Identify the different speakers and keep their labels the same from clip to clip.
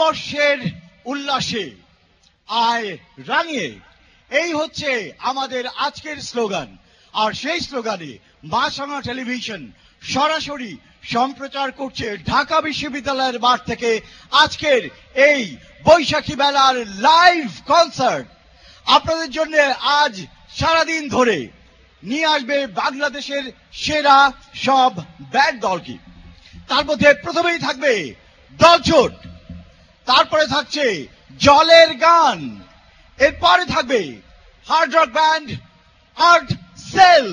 Speaker 1: নববর্ষের উল্লাসে আয় রাঙিয়ে, এই হচ্ছে আমাদের আজকের স্লোগান। আর সেই স্লোগানে মাছরাঙা টেলিভিশন সরাসরি সম্প্রচার করছে ঢাকা বিশ্ববিদ্যালয়ের মাঠ থেকে আজকের এই বৈশাখী মেলার লাইভ কনসার্ট। আপনাদের জন্য আজ সারাদিন ধরে নিয়ে আসবে বাংলাদেশের সেরা সব ব্যান্ড দলকে। তার মধ্যে প্রথমেই থাকবে দলছুট, তারপরে থাকছে জলের গান, এরপরে থাকবে hard rock band Artcell,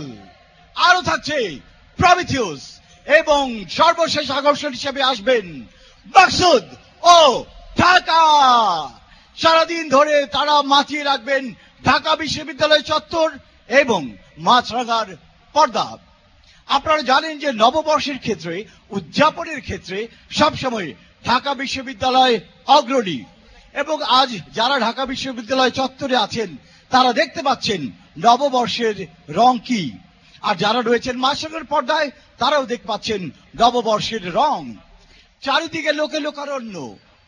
Speaker 1: আরো থাকছে প্রমিথিউস, এবং সর্বশেষ আকর্ষণ হিসেবে আসবেন মাকসুদ ও ঢাকা। সারাদিন ধরে তারা মাতিয়ে রাখবেন ঢাকা বিশ্ববিদ্যালয় চত্বর এবং মাছরাঙার পর্দা। আপনারা জানেন যে নববর্ষের ক্ষেত্রে, উদযাপনের ক্ষেত্রে সবসময় ঢাকা বিশ্ববিদ্যালয় অগ্রণী, এবং আজ যারা ঢাকা বিশ্ববিদ্যালয় চত্বরে আছেন তারা দেখতে পাচ্ছেন নববর্ষের রং কি, আর যারা রয়েছেন মাছরাঙার পর্দায় তারাও দেখতে পাচ্ছেন নববর্ষের রং। চারিদিকে লোকে লোকারণ্য,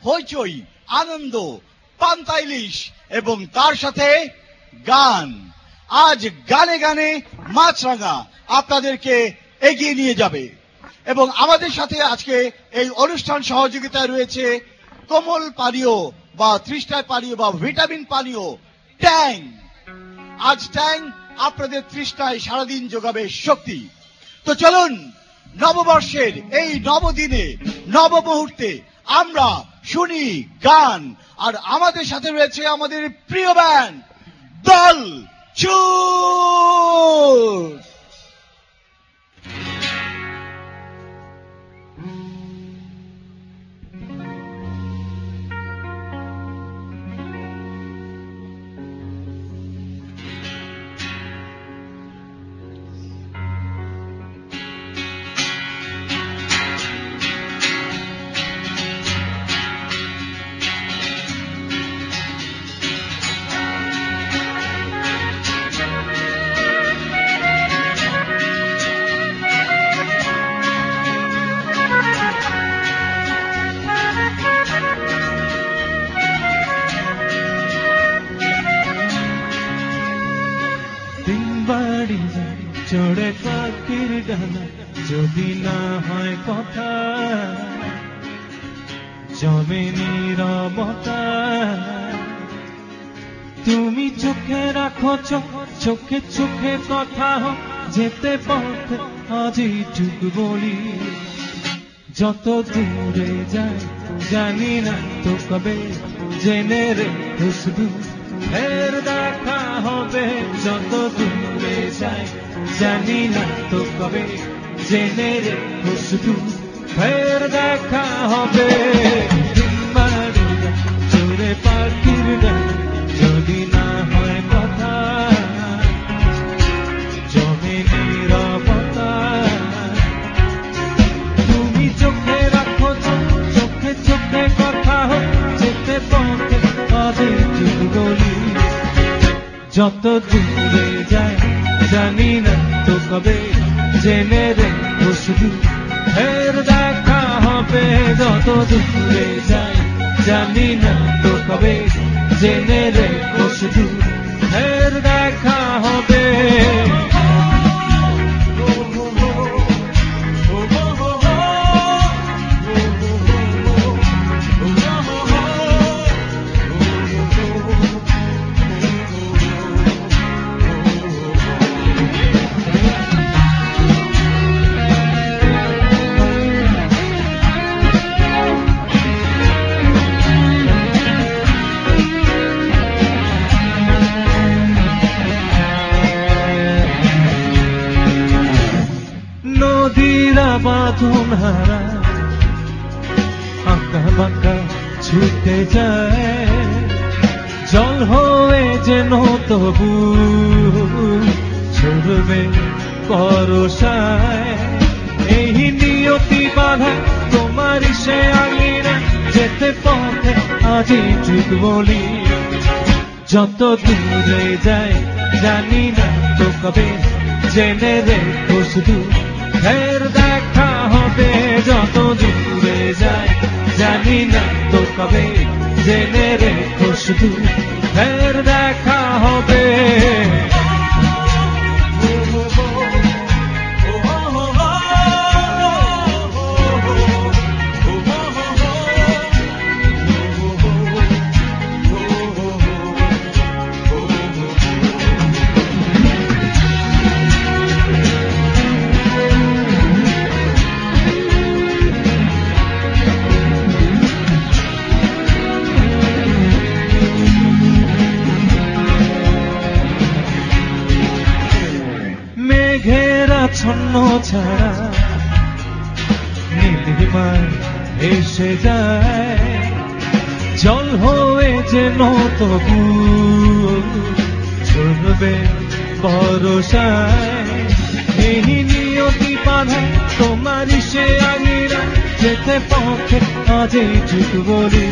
Speaker 1: হইচই, আনন্দ, পান্তা ইলিশ এবং তার সাথে গান। আজ গানে গানে মাছরাঙা আপনাদেরকে এগিয়ে নিয়ে যাবে, এবং আমাদের সাথে আজকে এই অনুষ্ঠান সহযোগিতায় রয়েছে কোমল পানীয় বা তৃষ্ণায় পানীয় বা ভিটামিন পানীয় ট্যাং। আজ ট্যাং আপনাদের তৃষ্ণায় সারাদিন যোগাবে শক্তি। তো চলুন নববর্ষের এই নবদিনে, নব মুহূর্তে আমরা শুনি গান, আর আমাদের সাথে রয়েছে আমাদের প্রিয় ব্যান্ড দলছুট।
Speaker 2: চড়ে পাখির ডানা যদি না হয় কথা, জমে নীরবতা। তুমি চোখে রাখো চোখে চোখে কথা, যেতে পথে আজই চুপ বলি। যত দূরে যায় জানি না তো কবে, জেনে রে খুশবু ফের দেখা হবে। যত দূরে যায় জানি না তো কবে, জেনে রে খুশবু ফের দেখা হবে। চোরে পাখির গান যদি না হয় কথা, জমে নীরবতা। তুমি চোখে রাখো চোখে চোখে কথা, যেতে পথে আজে চুপ বলি। যত দূরে যায় জানি না তো কবে, জেনে রে খুশবু ফের দেখা হবে। যত দূরে যায় জানি না তো কবে, জেনে রে খুশবু ফের দেখা হবে। বাঁধন হারা আঁকা বাঁকা ছুটে যায়, জল হয়ে যেন তবু ছড়বে পরশায়। এই নিয়তি বাধা তোমারই সে আঙিনা, যেতে পথে আজই চুপ বলি। যত দূরে যায় জানি না তো কবে, জেনে রে খুশবু ফের দেখা হবে। যত দূরে যায় জানি না তো কবে, জেনে রেখো শুধু ফের দেখা হবে। মেঘেরা ছন্ন ছাড়া নীলিমায় এসে যায়, জল হয়ে যেন তবু ঝরবে ভরসায়। এই নিয়তি বাঁধা তোমারই সে আঙিনা, যেতে পথে আজ এইটুক বলি।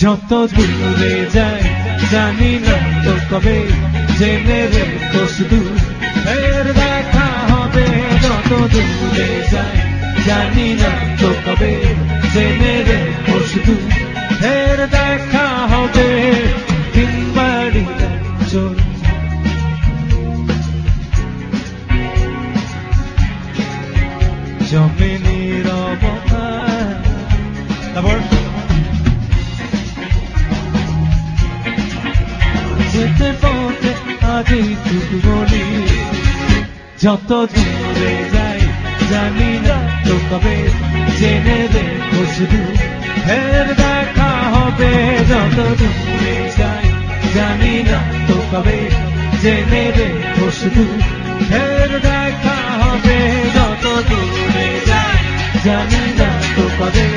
Speaker 2: যত দূরে যায় জানি না তো কবে, জেনে রেখো শুধু ফের দেখা হবে। যত দূরে যায় জানি না তো কবে, জেনে রেখো শুধু ফের দেখা হবে। দিন বাড়ির চোর জমে নীরবতা। তারপর যেতে পথে আজ এইটুকু বলি। যত দূরে যাই জানি না তো কবে, জেনে রেখো শুধু ফের দেখা হবে। যত দূরে যাই জানি না তো কবে, জেনে রেখো শুধু ফের দেখা হবে। যত দূরে যাই জানি না তো কবে,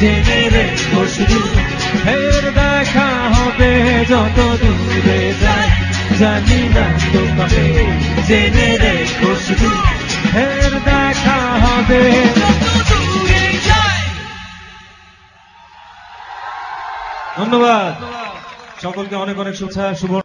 Speaker 2: জেনে রেখো শুধু ফের দেখা হবে। যত দূরে যাই জানি না তো কবে, জেনে রেখো শুধু ফের দেখা হবে। ধন্যবাদ সকলকে, অনেক অনেক শুভেচ্ছা, শুভ